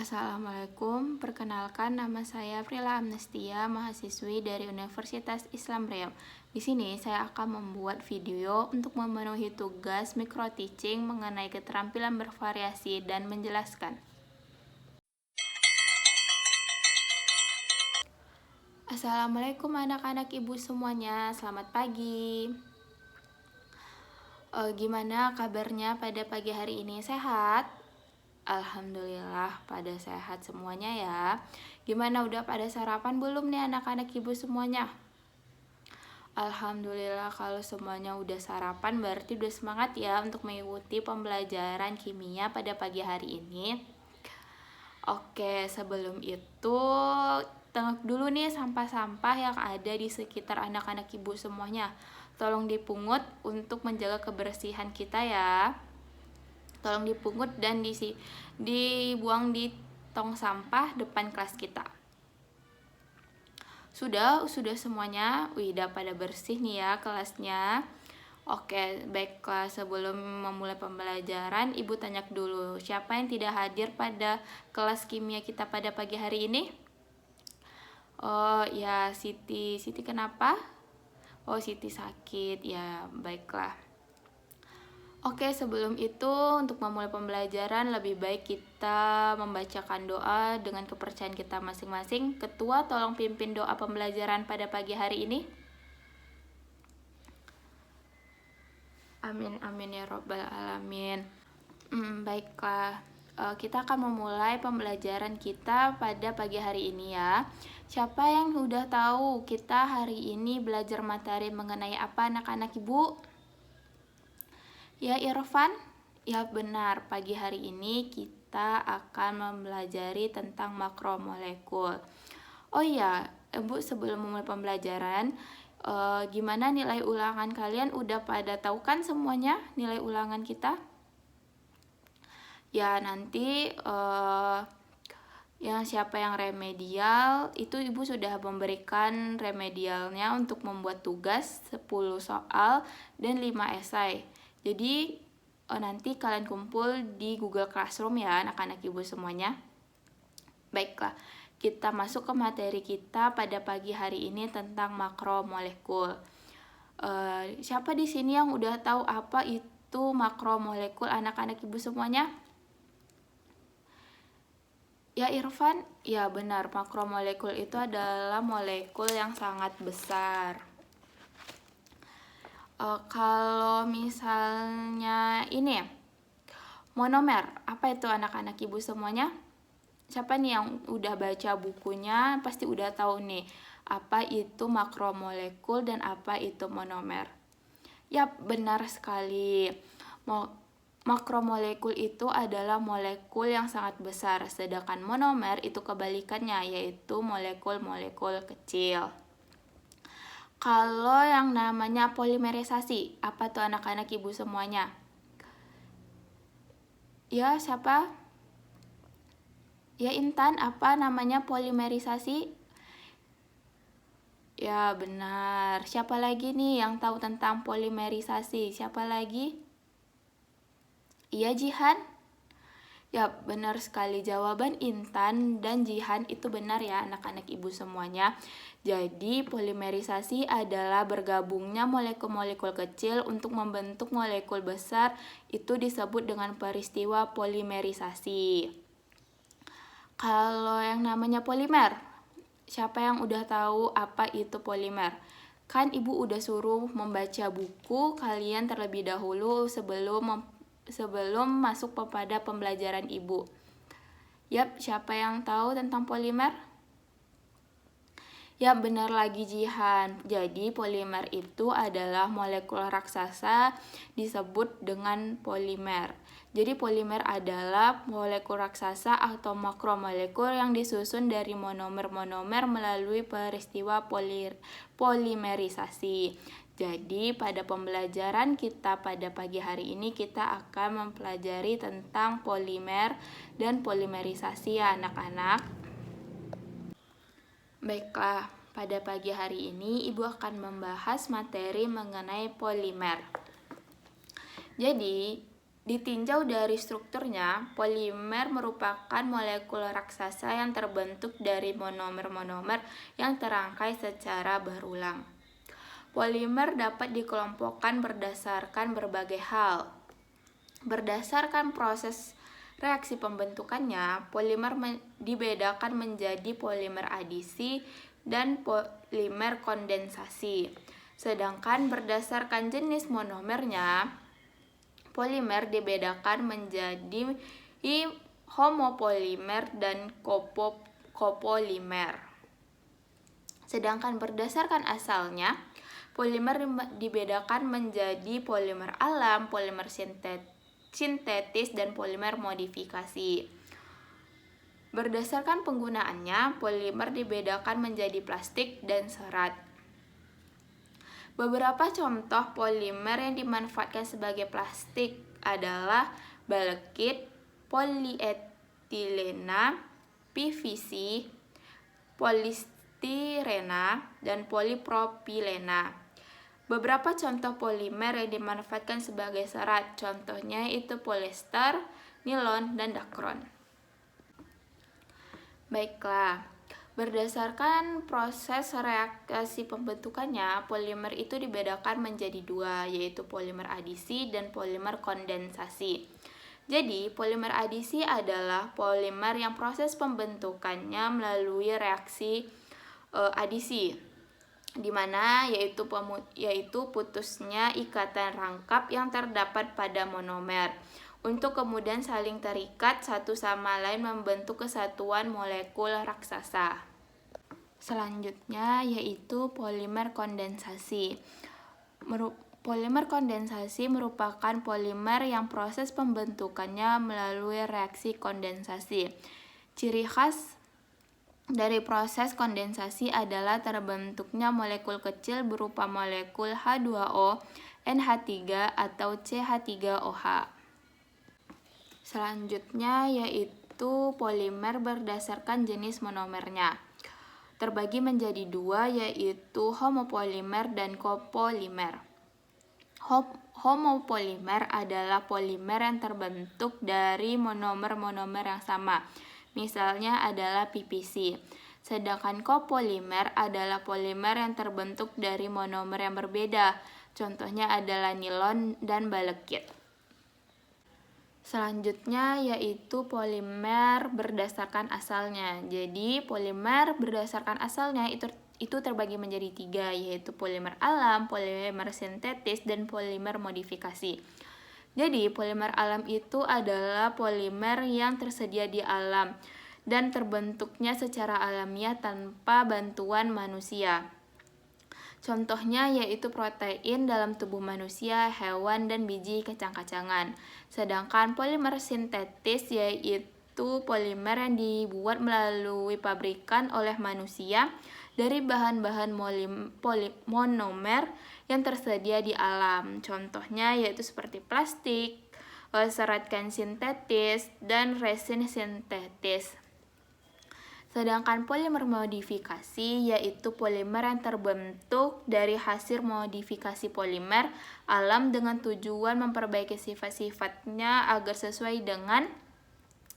Assalamualaikum, perkenalkan nama saya Prila Amnestia, mahasiswi dari Universitas Islam Riau. Di sini saya akan membuat video untuk memenuhi tugas micro teaching mengenai keterampilan bervariasi dan menjelaskan. Assalamualaikum anak-anak ibu semuanya, selamat pagi. Gimana kabarnya pada pagi hari ini, sehat? Alhamdulillah pada sehat semuanya ya. Gimana, udah pada sarapan belum nih anak-anak ibu semuanya? Alhamdulillah kalau semuanya udah sarapan berarti udah semangat ya untuk mengikuti pembelajaran kimia pada pagi hari ini. Oke, sebelum itu tengok dulu nih sampah-sampah yang ada di sekitar anak-anak ibu semuanya. Tolong dipungut untuk menjaga kebersihan kita ya. Tolong dipungut dan dibuang di tong sampah depan kelas kita. Sudah semuanya? Udah pada bersih nih ya kelasnya. Oke, baiklah, sebelum memulai pembelajaran, Ibu tanya dulu, siapa yang tidak hadir pada kelas kimia kita pada pagi hari ini? Oh ya, Siti kenapa? Oh, Siti sakit. Ya, baiklah. Oke, sebelum itu untuk memulai pembelajaran lebih baik kita membacakan doa dengan kepercayaan kita masing-masing. Ketua, tolong pimpin doa pembelajaran pada pagi hari ini. Amin, amin ya robbal alamin. Baiklah, kita akan memulai pembelajaran kita pada pagi hari ini ya. Siapa yang udah tahu kita hari ini belajar materi mengenai apa anak-anak ibu? Ya Irfan? Ya benar, pagi hari ini kita akan mempelajari tentang makromolekul. Oh iya, Ibu, sebelum memulai pembelajaran, gimana nilai ulangan kalian? Udah pada tahu kan semuanya nilai ulangan kita? Ya nanti yang siapa yang remedial itu Ibu sudah memberikan remedialnya untuk membuat tugas 10 soal dan 5 esai. Jadi nanti kalian kumpul di Google Classroom ya anak-anak Ibu semuanya. Baiklah, kita masuk ke materi kita pada pagi hari ini tentang makromolekul. Siapa di sini yang udah tahu apa itu makromolekul anak-anak Ibu semuanya? Ya Irfan? Ya benar, makromolekul itu adalah molekul yang sangat besar. Kalau misalnya ini monomer, apa itu anak-anak ibu semuanya? Siapa nih yang udah baca bukunya pasti udah tahu nih apa itu makromolekul dan apa itu monomer. Yap, benar sekali. Makromolekul itu adalah molekul yang sangat besar, sedangkan monomer itu kebalikannya, yaitu molekul-molekul kecil. Kalau yang namanya polimerisasi, apa tuh anak-anak ibu semuanya? Ya, siapa? Ya Intan, apa namanya polimerisasi? Ya benar. Siapa lagi nih yang tahu tentang polimerisasi? Siapa lagi? Iya Jihan? Ya benar sekali, jawaban Intan dan Jihan itu benar ya anak-anak ibu semuanya. Jadi polimerisasi adalah bergabungnya molekul-molekul kecil untuk membentuk molekul besar, itu disebut dengan peristiwa polimerisasi. Kalau yang namanya polimer, siapa yang udah tahu apa itu polimer? Kan ibu udah suruh membaca buku kalian terlebih dahulu sebelum masuk pada pembelajaran ibu. Yap, siapa yang tahu tentang polimer? Ya benar lagi Jihan. Jadi polimer itu adalah molekul raksasa disebut dengan polimer. Jadi polimer adalah molekul raksasa atau makromolekul yang disusun dari monomer-monomer melalui peristiwa polimerisasi. Jadi pada pembelajaran kita pada pagi hari ini kita akan mempelajari tentang polimer dan polimerisasi ya anak-anak. Baiklah, pada pagi hari ini Ibu akan membahas materi mengenai polimer. Jadi, Ditinjau dari strukturnya, polimer merupakan molekul raksasa yang terbentuk dari monomer-monomer yang terangkai secara berulang. Polimer dapat dikelompokkan berdasarkan berbagai hal. Berdasarkan proses reaksi pembentukannya, polimer dibedakan menjadi polimer adisi dan polimer kondensasi. Sedangkan berdasarkan jenis monomernya, polimer dibedakan menjadi homopolimer dan copolimer. Sedangkan berdasarkan asalnya, polimer dibedakan menjadi polimer alam, polimer sintetis, dan polimer modifikasi. Berdasarkan penggunaannya, polimer dibedakan menjadi plastik dan serat. Beberapa contoh polimer yang dimanfaatkan sebagai plastik adalah balekit, polietilena, PVC, polistirena, dan polipropilena. Beberapa contoh polimer yang dimanfaatkan sebagai serat, contohnya itu polyester, nilon, dan dakron. Baiklah, berdasarkan proses reaksi pembentukannya, polimer itu dibedakan menjadi dua, yaitu polimer adisi dan polimer kondensasi. Jadi, polimer adisi adalah polimer yang proses pembentukannya melalui reaksi adisi, di mana yaitu putusnya ikatan rangkap yang terdapat pada monomer untuk kemudian saling terikat satu sama lain membentuk kesatuan molekul raksasa. Selanjutnya yaitu polimer kondensasi. Polimer kondensasi merupakan polimer yang proses pembentukannya melalui reaksi kondensasi. Ciri khas dari proses kondensasi adalah terbentuknya molekul kecil berupa molekul H2O, NH3, atau CH3OH. Selanjutnya yaitu polimer berdasarkan jenis monomernya. Terbagi menjadi dua, yaitu homopolimer dan copolimer. Homopolimer adalah polimer yang terbentuk dari monomer-monomer yang sama. Misalnya adalah PVC. Sedangkan copolimer adalah polimer yang terbentuk dari monomer yang berbeda. Contohnya adalah nilon dan balekit. Selanjutnya yaitu polimer berdasarkan asalnya. Jadi polimer berdasarkan asalnya itu terbagi menjadi tiga, yaitu polimer alam, polimer sintetis, dan polimer modifikasi. Jadi polimer alam itu adalah polimer yang tersedia di alam dan terbentuknya secara alamiah tanpa bantuan manusia. Contohnya yaitu protein dalam tubuh manusia, hewan, dan biji kacang-kacangan. Sedangkan polimer sintetis yaitu polimer yang dibuat melalui pabrikan oleh manusia dari bahan-bahan monomer yang tersedia di alam. Contohnya yaitu seperti plastik, serat kain sintetis, dan resin sintetis. Sedangkan polimer modifikasi yaitu polimer yang terbentuk dari hasil modifikasi polimer alam dengan tujuan memperbaiki sifat-sifatnya agar sesuai dengan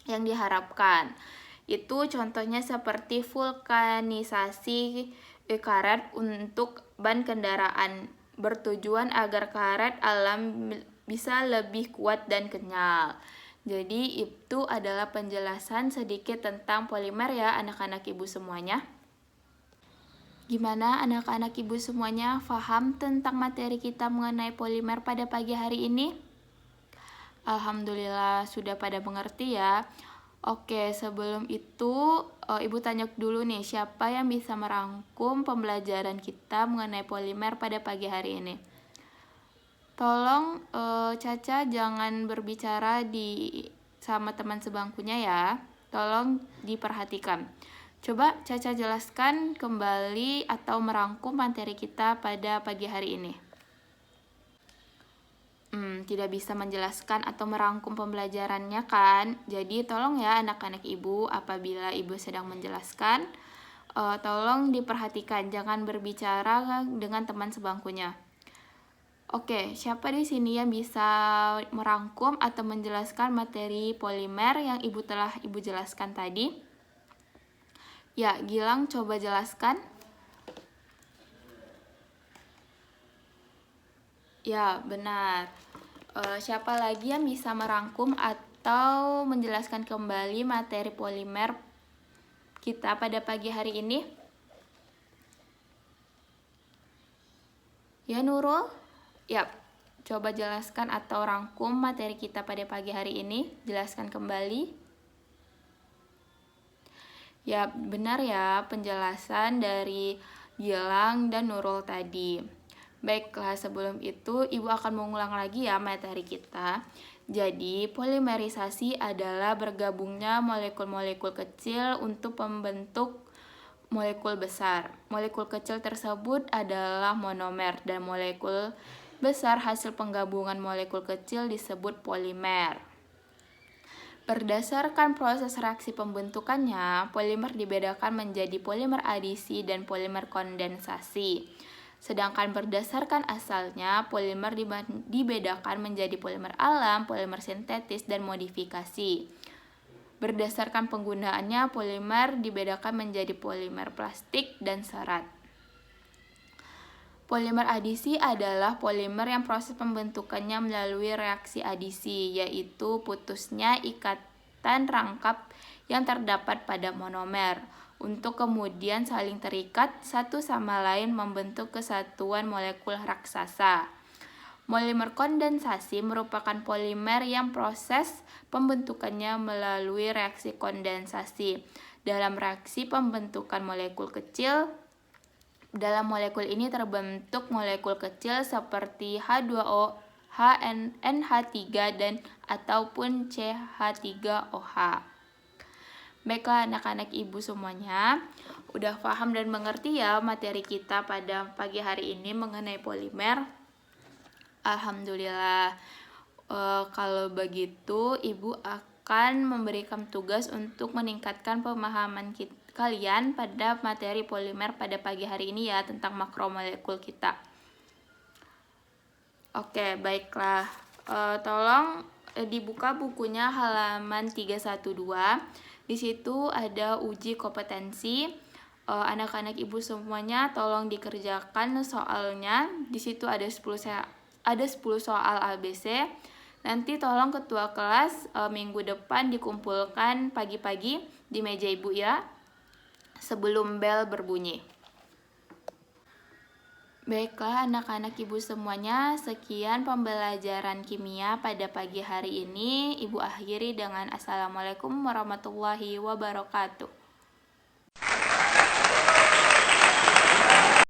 yang diharapkan. Itu contohnya seperti vulkanisasi karet untuk ban kendaraan, bertujuan agar karet alam bisa lebih kuat dan kenyal. Jadi itu adalah penjelasan sedikit tentang polimer ya anak-anak ibu semuanya. Gimana anak-anak ibu semuanya paham tentang materi kita mengenai polimer pada pagi hari ini? Alhamdulillah sudah pada mengerti ya. Oke, sebelum itu ibu tanya dulu nih, siapa yang bisa merangkum pembelajaran kita mengenai polimer pada pagi hari ini? Tolong Caca jangan berbicara sama teman sebangkunya ya. Tolong diperhatikan. Coba Caca jelaskan kembali atau merangkum materi kita pada pagi hari ini. Tidak bisa menjelaskan atau merangkum pembelajarannya kan? Jadi tolong ya anak-anak ibu, apabila ibu sedang menjelaskan, tolong diperhatikan, jangan berbicara dengan teman sebangkunya. Oke, siapa di sini yang bisa merangkum atau menjelaskan materi polimer yang Ibu jelaskan tadi? Ya, Gilang coba jelaskan. Ya, benar. Siapa lagi yang bisa merangkum atau menjelaskan kembali materi polimer kita pada pagi hari ini? Ya, Nurul? Yap, coba jelaskan atau rangkum materi kita pada pagi hari ini. Jelaskan kembali. Ya, benar ya penjelasan dari Gilang dan Nurul tadi. Baiklah, sebelum itu Ibu akan mengulang lagi ya materi kita. Jadi, polimerisasi adalah bergabungnya molekul-molekul kecil untuk membentuk molekul besar. Molekul kecil tersebut adalah monomer dan molekul besar hasil penggabungan molekul kecil disebut polimer. Berdasarkan proses reaksi pembentukannya, polimer dibedakan menjadi polimer adisi dan polimer kondensasi. Sedangkan berdasarkan asalnya, polimer dibedakan menjadi polimer alam, polimer sintetis, dan modifikasi. Berdasarkan penggunaannya, polimer dibedakan menjadi polimer plastik dan serat. Polimer adisi adalah polimer yang proses pembentukannya melalui reaksi adisi, yaitu putusnya ikatan rangkap yang terdapat pada monomer, untuk kemudian saling terikat satu sama lain membentuk kesatuan molekul raksasa. Polimer kondensasi merupakan polimer yang proses pembentukannya melalui reaksi kondensasi. Dalam reaksi pembentukan molekul kecil, dalam molekul ini terbentuk molekul kecil seperti H2O, NH3 dan ataupun CH3OH. Baiklah anak-anak Ibu semuanya, udah paham dan mengerti ya materi kita pada pagi hari ini mengenai polimer. Alhamdulillah. Kalau begitu Ibu akan memberikan tugas untuk meningkatkan pemahaman kalian pada materi polimer pada pagi hari ini ya, tentang makromolekul kita. Oke, baiklah. Tolong dibuka bukunya halaman 312. Di situ ada uji kompetensi. Anak-anak Ibu semuanya tolong dikerjakan soalnya. Di situ ada 10 soal ABC. Nanti tolong ketua kelas minggu depan dikumpulkan pagi-pagi di meja Ibu ya, sebelum bel berbunyi. Baiklah anak-anak Ibu semuanya, sekian pembelajaran kimia pada pagi hari ini. Ibu akhiri dengan Assalamualaikum warahmatullahi wabarakatuh.